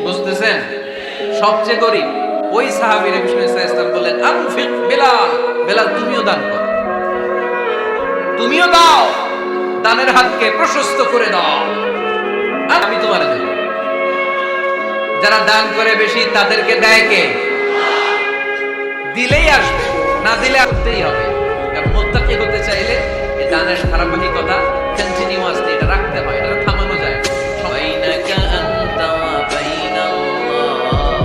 বুঝতেছেন? সবচেয়ে গরিব ওই সাহাবীর বিষ্ণু ইসলাম বললেন, আনফিক বেলাল, বেলাল তুমিও দান করো, তুমিও দাও, দানের হাতকে প্রশস্ত করে দাও, আর আমি তোমারে দেব। যারা দান করে বেশি তাদেরকে দেয় কে? দিলেই আসবে, না দিলে আসতেই হবে। এবং মুত্তাকি হতে চাইলে এই দানের ধারাবাহিকতা কন্টিনিউয়াসলি এটা রাখতে হয়, এটা থামানো যায় না। বাইনাকা আনতা ওয়া বাইনাল্লাহ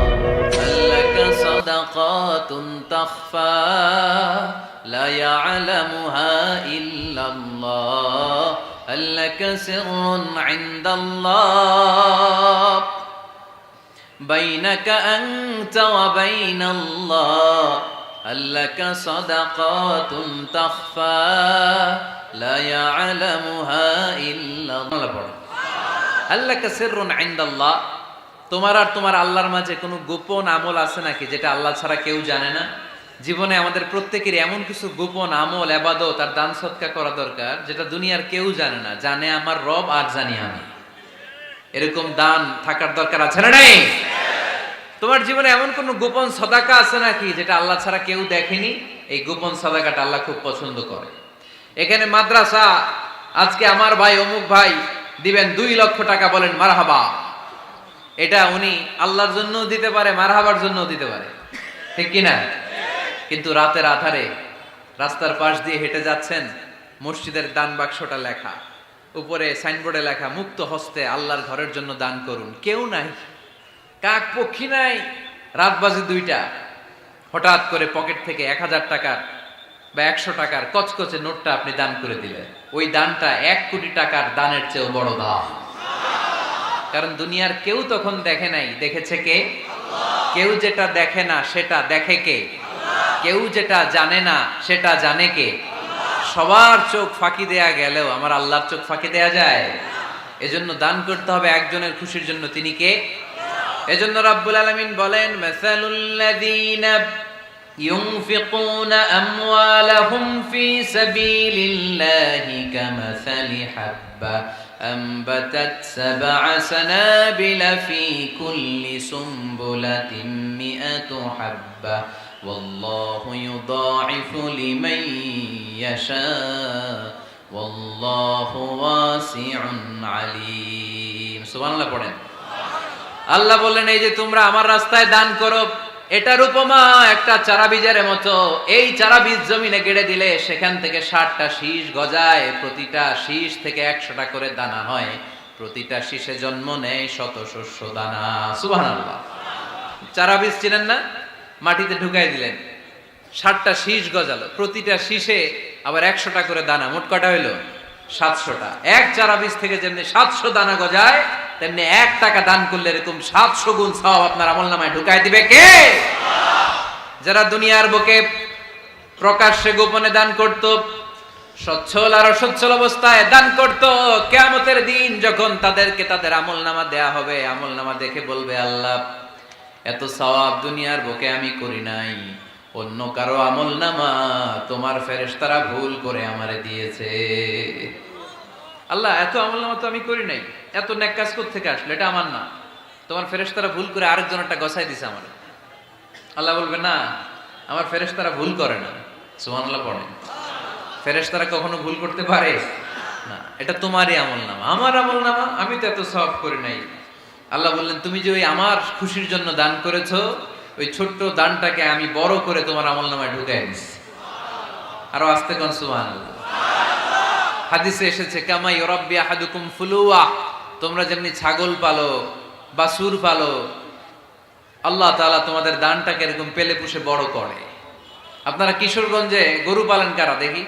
আল্লাকা সাদাকাতুন তাখফা লা ইয়ালামুহা ইল্লাল্লাহ আল্লাকা সিররুন ইনদাল্লাহ বাইনাকা আনতা ওয়া বাইনাল্লাহ আল্লাকা সাদাকাতুন তাখফা লা ইয়ালামুহা ইল্লাল্লাহ। আল্লাকা সিররুন ইনদাল্লাহ, তোমার আর তোমার আল্লাহর মাঝে কোনো গোপন আমল আছে নাকি যেটা আল্লাহ ছাড়া কেউ জানে না? জীবনে আমাদের প্রত্যেকেরই এমন কিছু গোপন আমল, ইবাদত আর দান সদকা করা দরকার যেটা দুনিয়ার কেউ জানে না, জানে আমার রব আর জানি আমি। এরকম দান থাকার দরকার আছে না নাই? তোমার জীবনে এমন কোন গোপন সাদাকা আছে নাকি যেটা আল্লাহ ছাড়া কেউ দেখেনি? এই গোপন সাদাকাটা আল্লাহ খুব পছন্দ করে। এখানে মাদ্রাসা, আজকে আমার ভাই অমুক ভাই দিবেন 2 লক্ষ টাকা, বলেন মারহাবা। এটা উনি আল্লাহর জন্য দিতে পারে, মারহাবার জন্য দিতে পারে, ঠিক কি না? কিন্তু রাতের আধারে রাস্তার পাশ দিয়ে হেঁটে যাচ্ছেন, মসজিদের দান বাক্সটা লেখা, উপরে সাইনবোর্ডে লেখা মুক্ত হস্তে আল্লাহর ঘরের জন্য দান করুন। কেউ নাই, কাক পক্ষী নাই, রাত বাজে 2টা, হঠাৎ করে পকেট থেকে 1000 টাকার বা 100 টাকার কচকচে নোটটা আপনি দান করে দিলেন। ওই দানটা 1 কোটি টাকার দানের চেয়েও বড় দান। কারণ দুনিয়ার কেউ তখন দেখে নাই, দেখেছে কে? কেউ যেটা দেখে না সেটা দেখে কে? কেউ যেটা জানে না সেটা জানে কে? সবার চোখ ফাঁকি দেয়া গেলেও আমার আল্লাহর চোখ ফাঁকি দেয়া যায়? এজন্য দান করতে হবে একজনের খুশির জন্য, তিনি কে? এজন্য রাব্বুল আলামিন বলেন, মাসালুল লাযীনা ইউনফিকুনা আমওয়ালাহুম ফি সাবিলিল্লাহি কামাসালি হাব্বা আনবাতাত সাবআ সানাবিলা ফি কুল্লি সুমবুলাতিন মিআতু হাব্বা ওয়াল্লাহু ইউদাঈফু লিমান ইয়াশা ওয়াল্লাহু ওয়াসিউন আলীম। সুবহানাল্লাহ পড়েন। আল্লাহ বললেন, এই যে তোমরা আমার রাস্তায় দান করো, এটার উপমা একটা চারা বীজের মতো। এই চারা বীজ জমিনে গেড়ে দিলে সেখান থেকে 60টা শীষ গজায়, প্রতিটা শীষ থেকে 100টা করে দানা হয়, প্রতিটা শীষে জন্ম নেয় শত শস্য দানা। সুবহানাল্লাহ। চারা বীজ ছিলেন না, মাটিতে ঢুকাই দিলেন, 60টা শীষ গজালো, প্রতিটা শীষে আবার 100টা করে দানা, মোট কটা হইল? 700টা। এক চারা বীজ থেকে যেমনি 700 দানা গজায়, তেমনি 1 টাকা দান করলে এরকম 700 গুণ সওয়াব আপনার আমলনামায় ঢুকাই দিবে কে? যারা দুনিয়ার বুকে প্রকাশ্যে গোপনে দান করত, সচ্ছল আর অসচ্ছল অবস্থায় দান করত, কিয়ামতের দিন যখন তাদেরকে তাদের আমলনামা দেয়া হবে, আমলনামা দেখে বলবে, আল্লাহ এত সওয়াব দুনিয়ার বুকে আমি করি নাই, অন্য কারো আমলনামা তোমার ফেরেশতারা ভুল করে আমারে দিয়েছে। আল্লাহ এত আমলনামা তো আমি করি নাই, এত নেক কাজ কোত্থেকে আসলো? এটা আমার না, তোমার ফেরেশতারা ভুল করে আরেকজনেরটা গছাই দিছে আমারে। আল্লাহ বলবে, না, আমার ফেরেশতারা ভুল করে না। সুবহানাল্লাহ পড়েন। ফেরেশতারা কখনো ভুল করতে পারে না, এটা তোমারই আমলনামা, আমার আমলনামা, আমি তো এত সওয়াব করি নাই। আল্লাহ বললেন, তুমি যে ওই আমার খুশির জন্য দান করেছো, ওই ছোট্ট দানটাকে আমি বড় করে তোমার আমলনামায় ঢুকাই দিছি। আরো আস্তে কোন সুবহানাল্লাহ। হাদিসে এসেছে, কামা ইউরাব্বি আহাদুকুম ফুলুয়া, তোমরা যেমনি ছাগল পালো, বাছুর পালো, আল্লাহ তাআলা তোমাদের দানটাকে এরকম পেলে পুষে বড় করে। আপনারা কিশোরগঞ্জে গরু পালন কারা দেখি?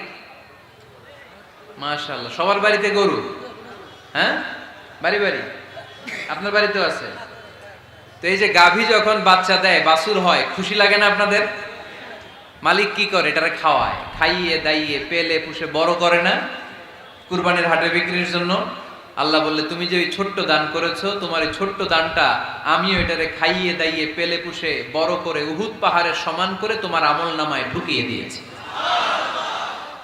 মাশাআল্লাহ, সবার বাড়িতে গরু। হ্যাঁ, বাড়ি বাড়ি, আপনার বাড়িতেও আছে। তো এই যে গাভী যখন বাচ্চা দেয়, বাছুর হয়, খুশি লাগে না আপনাদের? মালিক কি করে? এটারে খাওয়ায়, খাইয়ে দাইয়ে পেলে পুষে বড় করে না, কুরবানির হাটে বিক্রির জন্য। আল্লাহ বললে, তুমি যে ওই ছোট্ট দান করেছো, তোমার এই ছোট্ট দানটা আমিও এটারে খাইয়ে দাইয়ে পেলে পুষে বড় করে উহুদ পাহাড়ের সমান করে তোমার আমলনামায় ঢুকিয়ে দিয়েছি।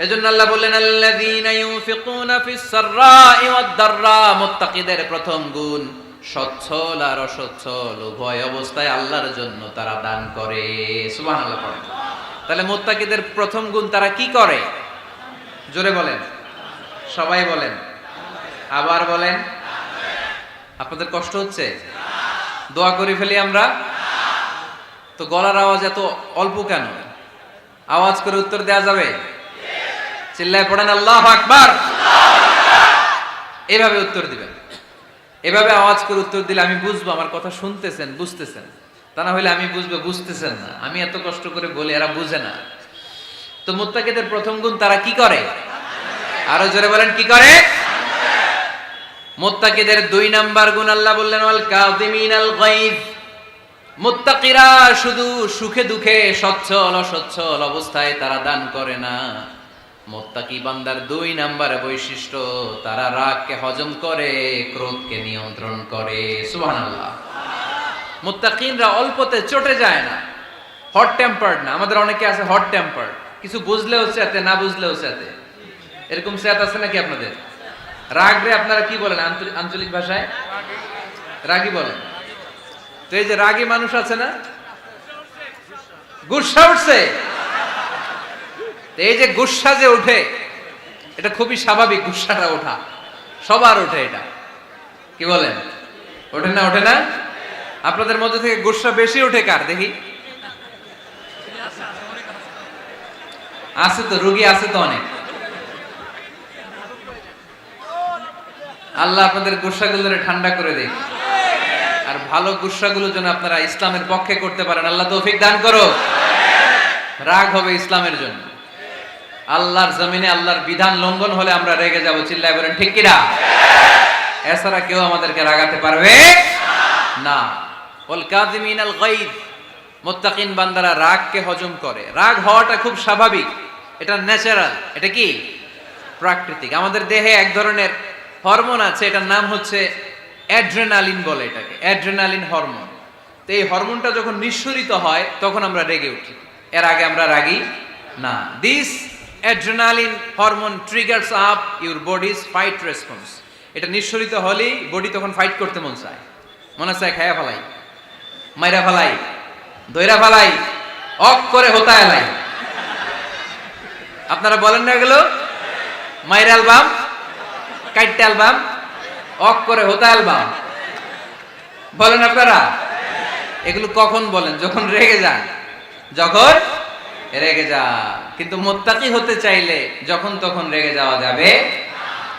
এজন্য আল্লাহ বললেন, আল্লাযীনা ইউনফিকুনা ফিস সাররাই ওয়াদ দাররা, মুত্তাকিদের প্রথম গুণ সচ্ছল আর অসচ্ছল উভয় অবস্থায় আল্লাহর জন্য তারা দান করে। সুবহানাল্লাহ পড়েন। তাহলে মুত্তাকিদের প্রথম গুণ, তারা কি করে? জোরে বলেন, সবাই বলেন, আবার বলেন। আপনাদের কষ্ট হচ্ছে? দোয়া করে ফেলি আমরা তো। গলার আওয়াজ এত অল্প কেন? আওয়াজ করে উত্তর দেয়া যাবে? চিল্লায় পড়েন আল্লাহু আকবার। এভাবে উত্তর দিবেন, এভাবে আওয়াজ করে উত্তর দিলে আমি বুঝবো আমার কথা শুনতেছেন, বুঝতেছেন। তা না হলে আমি বুঝবো বুঝতেছেন না। আমি এত কষ্ট করে বলি, এরা বুঝে না। তো মুত্তাকিদের প্রথম গুণ, তারা কি করে? আরো জোরে বলেন, কি করে? মুত্তাকিদের 2 নাম্বার গুণ আল্লাহ বললেন ওয়াল কাযিমিনাল গায়জ। মুত্তাকিরা শুধু সুখে দুঃখে, সচ্ছল অসচ্ছল অবস্থায় তারা দান করে না। মুত্তাকি বান্দার 2 নাম্বার বৈশিষ্ট্য, তারা রাগকে হজম করে, ক্রোধকে নিয়ন্ত্রণ করে। সুবহানাল্লাহ। মুত্তাকিনরা অল্পতে চটে যায় না, হট টেম্পার্ড না। আমাদের অনেকে আছে হট টেম্পার্ড, কিছু বুঝলেও চেতে, না বুঝলেও চেতে। এরকম চেত আছে নাকি আপনাদের? রাগ রে আপনারা কি বলেন আঞ্চলিক ভাষায়? রাগী বলেন। তো এই যে রাগী মানুষ আছে না, গুসা উঠছে, এই যে গুসা যে উঠে, এটা খুবই স্বাভাবিক। গুসাটা ওঠা সবার ওঠে, এটা কি বলেন? ওঠে না? ওঠে না? আপনাদের মধ্যে থেকে গুসা বেশি ওঠে কার দেখি? আছে তো, রোগী আছে তো অনেক। আল্লাহ আপনাদের গুসাগুলোরে ঠান্ডা করে দেখ, আর ভালো গুসাগুলো যেন আপনারা ইসলামের পক্ষে করতে পারেন। আল্লাহ তৌফিক দান করো। রাগ হবে ইসলামের জন্য। আল্লাহর জমিনে আল্লাহর বিধান লঙ্ঘন হলে আমরা রেগে যাব। চিল্লায় বলেন ঠিক কিনা? এছাড়া কেউ আমাদেরকে রাগাতে পারবে না। ওয়াল কাযিমিনাল গায়জ। মুত্তাকিন বান্দারা রাগকে হজম করে। রাগ হওয়াটা খুব স্বাভাবিক, এটা ন্যাচারাল। এটা কি? প্রাকৃতিক। আমাদের দেহে এক ধরনের হরমোন আছে, এটার নাম হচ্ছে অ্যাড্রেনালিন বলে এটাকে, অ্যাড্রেনালিন হরমোন। তো এই হরমোনটা যখন নিঃসরিত হয় তখন আমরা রেগে উঠি, এর আগে আমরা রাগি না। This adrenaline hormone triggers up your bodies fight response. এটা নিঃসরিত হলেই বডি তখন ফাইট করতে মন চায়, মনে চায় খায়া ফেলাই, মাইরা ফেলাই, দইরা ফেলাই, অক করে হোতা এলাই। আপনারা বলেন না এগুলো? মাইরা অ্যালবাম, কাইটটা অ্যালবাম, অক করে হোতা অ্যালবাম বলেন আপনারা? এগুলো কখন বলেন? যখন রেগে যান। যখন রেগে যান। কিন্তু মুত্তাকি হতে চাইলে যখন তখন রেগে যাওয়া যাবে।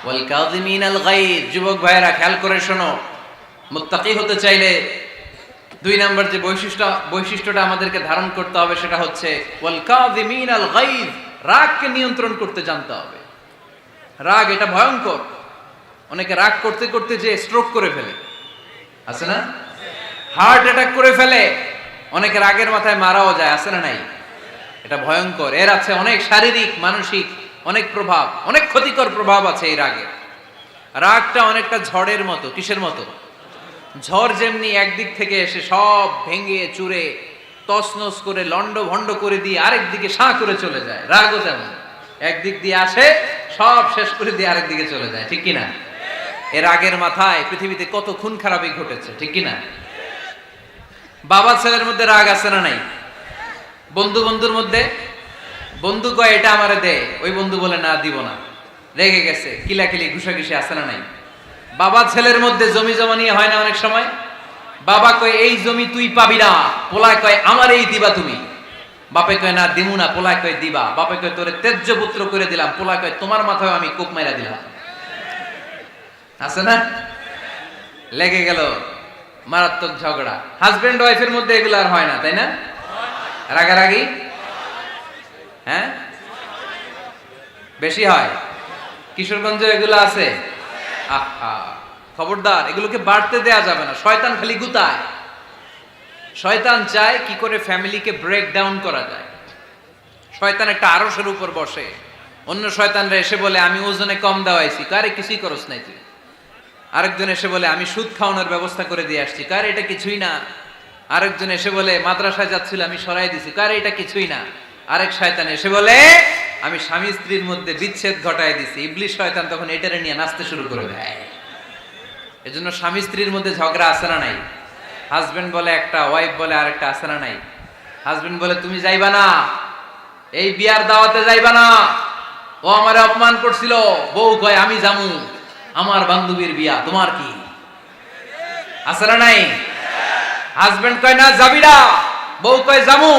ওয়াল কাযিমিনাল গায়জ। যুবক ভাইয়েরা খেয়াল করে শোনো, মুত্তাকি হতে চাইলে 2 নাম্বার যে বৈশিষ্ট্যটা আমাদেরকে ধারণ করতে হবে সেটা হচ্ছে ওয়াল কাযিমিনাল গায়জ। রাগকে নিয়ন্ত্রণ করতে জানতে হবে। রাগ এটা ভয়ঙ্কর। অনেকে রাগ করতে করতে যে স্ট্রোক করে ফেলে, আছে না? হার্ট অ্যাটাক করে ফেলে। অনেকে রাগের মাথায় মারাও যায়, আছে না নাই? এটা ভয়ঙ্কর। এর আছে অনেক শারীরিক, মানসিক অনেক প্রভাব, অনেক ক্ষতিকর প্রভাব আছে এই রাগের। রাগটা অনেকটা ঝড়ের মতো। কিসের মতো? ঝড় যেমনি একদিক থেকে এসে সব ভেঙে চুরে তছনছ করে লন্ড ভন্ড করে দিয়ে আরেক দিকে সাঁ করে চলে যায়, রাগও তেমন। একদিক দিয়ে আসে, সব শেষ করে দিয়ে আরেক দিকে চলে যায়, ঠিক কিনা? এর আগের মাথায় পৃথিবীতে কত খুন খারাপি ঘটেছে, ঠিক কিনা? বাবা ছেলের মধ্যে রাগ আছে না নাই? বন্ধু বন্ধুর মধ্যে, বন্ধু কয় এটা আমারে দে, ওই বন্ধু বলে না দিব না, রেগে গেছে, কিলাকিলি ঘুষাঘুষি আছে না নাই? বাবা ছেলের মধ্যে জমি জমা নিয়ে হয় না অনেক সময়? বাবা কয় এই জমি তুই পাবি না, পোলায় কয় আমার এই দিবা তুমি। বাপে কয় না দিমু না, পোলায় কয় দিবা। বাপে কয় তোরে তেজ্য পুত্র করে দিলাম, পোলায় কয় তোমার মাথায় আমি কোপ মাইরা দিলাম। আছে না? লেগে গেল, মারাত্মক ঝগড়া। হাজবেন্ড ওয়াইফের মধ্যে এগুলো আর হয় না, তাই না? রাগারাগি হ্যাঁ বেশি হয়। কিশোরগঞ্জে এগুলো আছে। আহা, খবরদার, এগুলোকে বাড়তে দেয়া যাবে না। শয়তান খালি গুতায়। শয়তান চায় কি করে ফ্যামিলিকে ব্রেক ডাউন করা যায়। শয়তান একটা আরশের উপর বসে, অন্য শয়তানরা এসে বলে আমি ওজনে কম দেওয়াইছি, কারে কিছুই করস নাই তুই। আরেকজন এসে বলে আমি সুদ খাওয়ানোর ব্যবস্থা করে দিয়ে আসছি, কারে এটা কিছুই না। আরেকজন এসে বলে মাদ্রাসায় যাচ্ছিল আমি সরাই দিছি, কারে এটা কিছুই না। আরেক শয়তান এসে বলে আমি স্বামী স্ত্রীর মধ্যে বিচ্ছেদ ঘটায় দিছি। ইবলিশ শয়তান তখন এটারে নিয়ে নাচতে শুরু করে দেয়। এজন্য স্বামী স্ত্রীর মধ্যে ঝগড়া আছে না নাই? হাজবেন্ড বলে একটা, ওয়াইফ বলে আরেকটা, আছে না নাই? হাজবেন্ড বলে তুমি যাইবা না, এই বিয়ার দাওয়াতে যাইবা না, ও আমারে অপমান করছিল। বউ কয় আমি যামু, আমার বান্ধবীর বিয়া, তোমার কি? আছে না নাই? হাজবেন্ড কয় না যাবি না, বউ কয় যামু,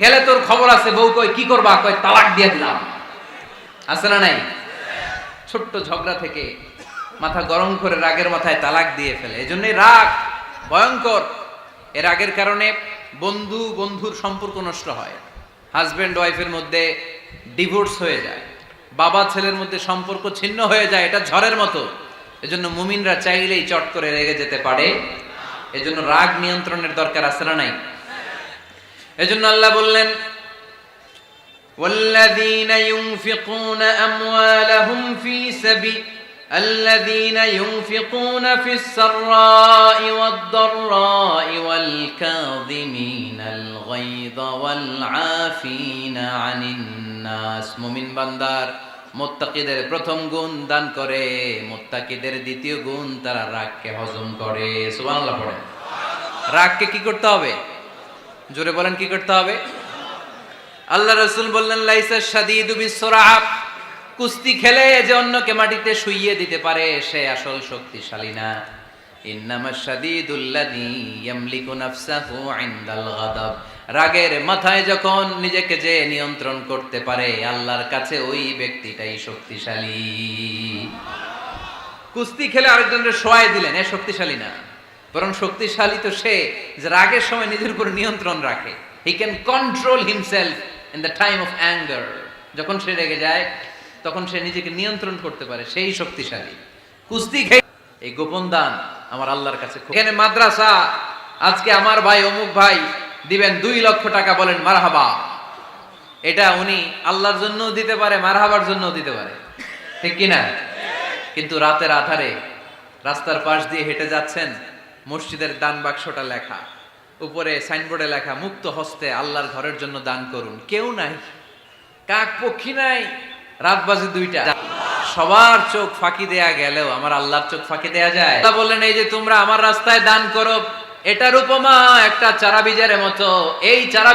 গেলে তোর খবর আছে। বউ কয় কি করবা? কয় তালাক দিয়ে দিলাম। আছে না নাই? ছোট্ট ঝগড়া থেকে মাথা গরম করে রাগের মাথায় তালাক দিয়ে ফেলে। এজন্যই রাগ ভয়ঙ্কর। এ রাগের কারণে বন্ধু বন্ধুর সম্পর্ক নষ্ট হয়, হাজবেন্ড ওয়াইফের মধ্যে ডিভোর্স হয়ে যায়, বাবা ছেলের মধ্যে সম্পর্ক ছিন্ন হয়ে যায়। এটা ঝড়ের মতো। এজন্য মুমিনরা চাইলেই চট করে রেগে যেতে পারে। এজন্য রাগ নিয়ন্ত্রণের দরকার আছে না নাই? এজন্য আল্লাহ বললেন والذين ينفقون أموالهم في سبيل الذين ينفقون في السراء والضراء والكاظمين الغيظ والعافين عن الناس। মুমিন বান্দার মুত্তাকিদের প্রথম গুণ দান করে, মুত্তাকিদের দ্বিতীয় গুণ তারা রাগকে হজম করে। সুবহানাল্লাহ পড়েন। রাগকে কি করতে হবে? জোরে বলেন কি করতে হবে? আল্লাহ রাসূল বললেন লাইসা শাদীদু বিসসুরা, কুস্তি খেলে যে অন্যকে মাটিতে শুইয়ে দিতে পারে সে আসল শক্তিশালী না। ইন্নামাশ শাদীদুল্লাযী ইয়ামলিকু নাফসাহু ইনদাল গাদাব, রাগের মাথায় যখন নিজেকে যে নিয়ন্ত্রণ করতে পারে আল্লাহর কাছে ওই ব্যক্তিটাই শক্তিশালী। কুস্তি খেলে আরেকজনের শোয়ায় দিলেন, এ শক্তিশালী না। বরং শক্তিশালী তো সে যে রাগের সময় নিজের উপর নিয়ন্ত্রণ রাখে। He can control himself in the time of anger. যখন সে রেগে যায় তখন সে নিজেকে নিয়ন্ত্রণ করতে পারে, সেই শক্তিশালী। কুস্তি খেয়ে এই গোপন দান আমার আল্লাহর কাছে। এখানে মাদ্রাসা, আজকে আমার ভাই অমুক ভাই দিবেন 2 লক্ষ টাকা, বলেন মারহাবা। এটা উনি আল্লাহর জন্যও দিতে পারে, মারহাবার জন্যও দিতে পারে, ঠিক কিনা? কিন্তু রাতের আধারে রাস্তার পাশ দিয়ে হেঁটে যাচ্ছেন, মসজিদের দান বাক্সটা লেখা, উপরে সাইনবোর্ডে লেখা মুক্ত হস্তে আল্লাহর ঘরের জন্য দান করুন। কেউ নাই, কাক পক্ষী নাই, রাত বাজে 2টা। সবার চোখ ফাঁকি দেয়া গেলেও আমার আল্লাহর চোখ ফাঁকি দেয়া যায়? আল্লাহ বললেন এই যে তোমরা আমার রাস্তায় দান করো, এটার উপমা একটা চারা বীজের মতো। এই চারা